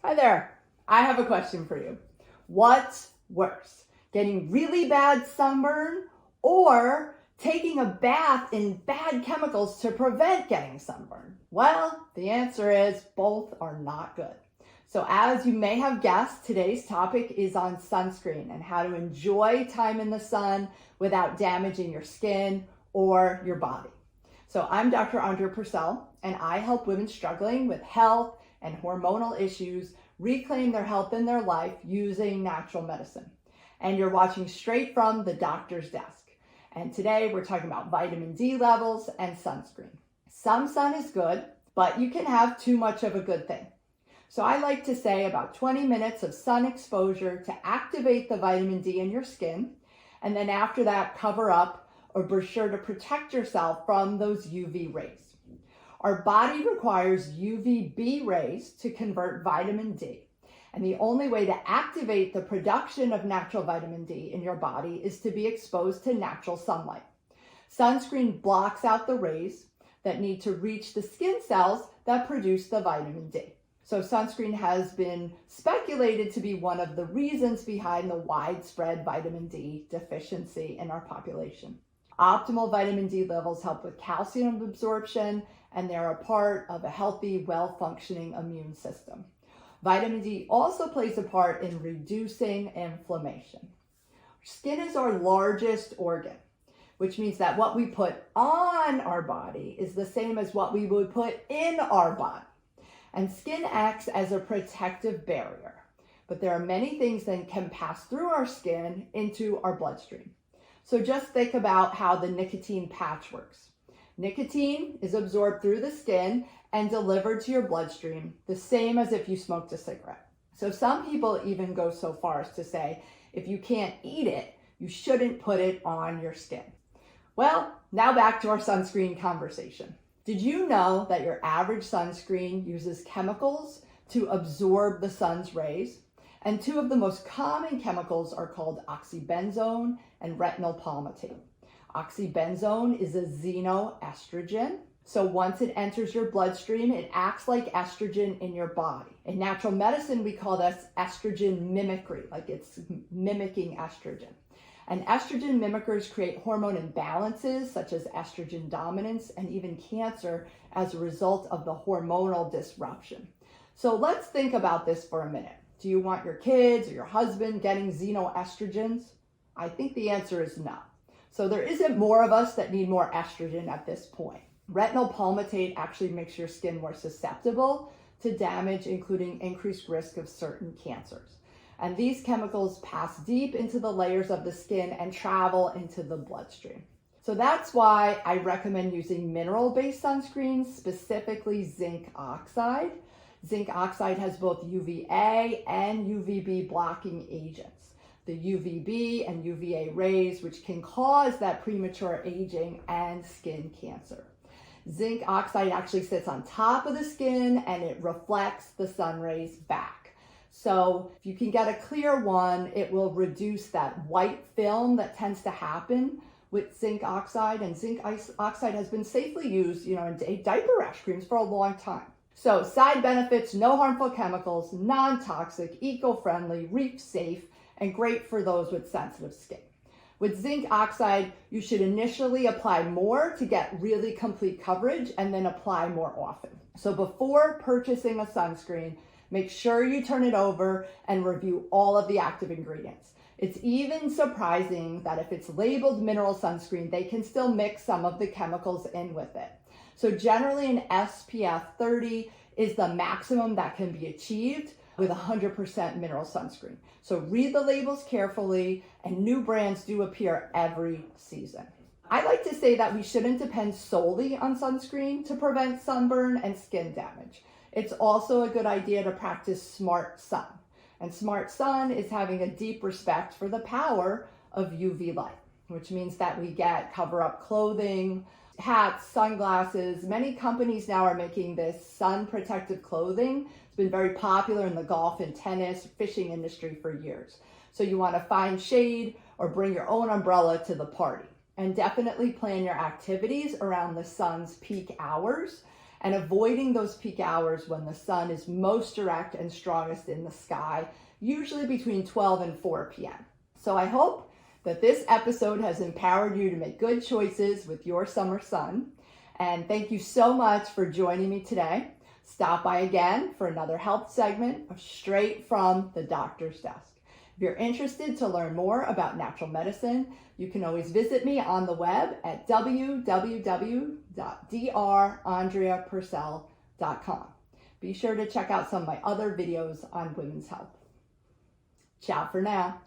Hi there. I have a question for you. What's worse, getting really bad sunburn or taking a bath in bad chemicals to prevent getting sunburn? Well, the answer is both are not good. So as you may have guessed, today's topic is on sunscreen and how to enjoy time in the sun without damaging your skin or your body. So I'm Dr. Andrea Purcell, and I help women struggling with health and hormonal issues reclaim their health in their life using natural medicine. And you're watching straight from the doctor's desk. And today we're talking about vitamin D levels and sunscreen. Some sun is good, but you can have too much of a good thing. So I like to say about 20 minutes of sun exposure to activate the vitamin D in your skin. And then after that, cover up or be sure to protect yourself from those UV rays. Our body requires UVB rays to convert vitamin D. And the only way to activate the production of natural vitamin D in your body is to be exposed to natural sunlight. Sunscreen blocks out the rays that need to reach the skin cells that produce the vitamin D. So sunscreen has been speculated to be one of the reasons behind the widespread vitamin D deficiency in our population. Optimal vitamin D levels help with calcium absorption, and they're a part of a healthy, well-functioning immune system. Vitamin D also plays a part in reducing inflammation. Skin is our largest organ, which means that what we put on our body is the same as what we would put in our body. And skin acts as a protective barrier, but there are many things that can pass through our skin into our bloodstream. So just think about how the nicotine patch works. Nicotine is absorbed through the skin and delivered to your bloodstream, the same as if you smoked a cigarette. So some people even go so far as to say, if you can't eat it, you shouldn't put it on your skin. Well, now back to our sunscreen conversation. Did you know that your average sunscreen uses chemicals to absorb the sun's rays? And two of the most common chemicals are called oxybenzone and retinol palmitate. Oxybenzone is a xenoestrogen. So once it enters your bloodstream, it acts like estrogen in your body. In natural medicine, we call this estrogen mimicry, like it's mimicking estrogen. And estrogen mimickers create hormone imbalances such as estrogen dominance and even cancer as a result of the hormonal disruption. So let's think about this for a minute. Do you want your kids or your husband getting xenoestrogens? I think the answer is no. So there isn't more of us that need more estrogen at this point. Retinol palmitate actually makes your skin more susceptible to damage, including increased risk of certain cancers. And these chemicals pass deep into the layers of the skin and travel into the bloodstream. So that's why I recommend using mineral-based sunscreens, specifically zinc oxide. Zinc oxide has both UVA and UVB blocking agents. The UVB and UVA rays, which can cause that premature aging and skin cancer. Zinc oxide actually sits on top of the skin and it reflects the sun rays back. So if you can get a clear one, it will reduce that white film that tends to happen with zinc oxide. And zinc oxide has been safely used, in diaper rash creams for a long time. So side benefits: no harmful chemicals, non-toxic, eco-friendly, reef safe, and great for those with sensitive skin. With zinc oxide, you should initially apply more to get really complete coverage and then apply more often. So before purchasing a sunscreen, make sure you turn it over and review all of the active ingredients. It's even surprising that if it's labeled mineral sunscreen, they can still mix some of the chemicals in with it. So generally an SPF 30 is the maximum that can be achieved with 100% mineral sunscreen. So read the labels carefully, and new brands do appear every season. I like to say that we shouldn't depend solely on sunscreen to prevent sunburn and skin damage. It's also a good idea to practice smart sun. And smart sun is having a deep respect for the power of UV light, which means that we get cover-up clothing, hats, sunglasses. Many companies now are making this sun protective clothing. It's been very popular in the golf and tennis, fishing industry for years. So you want to find shade or bring your own umbrella to the party. And definitely plan your activities around the sun's peak hours. and avoiding those peak hours when the sun is most direct and strongest in the sky, usually between 12 and 4 p.m. So I hope that this episode has empowered you to make good choices with your summer sun. And thank you so much for joining me today. Stop by again for another health segment of Straight from the Doctor's Desk. If you're interested to learn more about natural medicine, you can always visit me on the web at www.drandreapurcell.com. Be sure to check out some of my other videos on women's health. Ciao for now.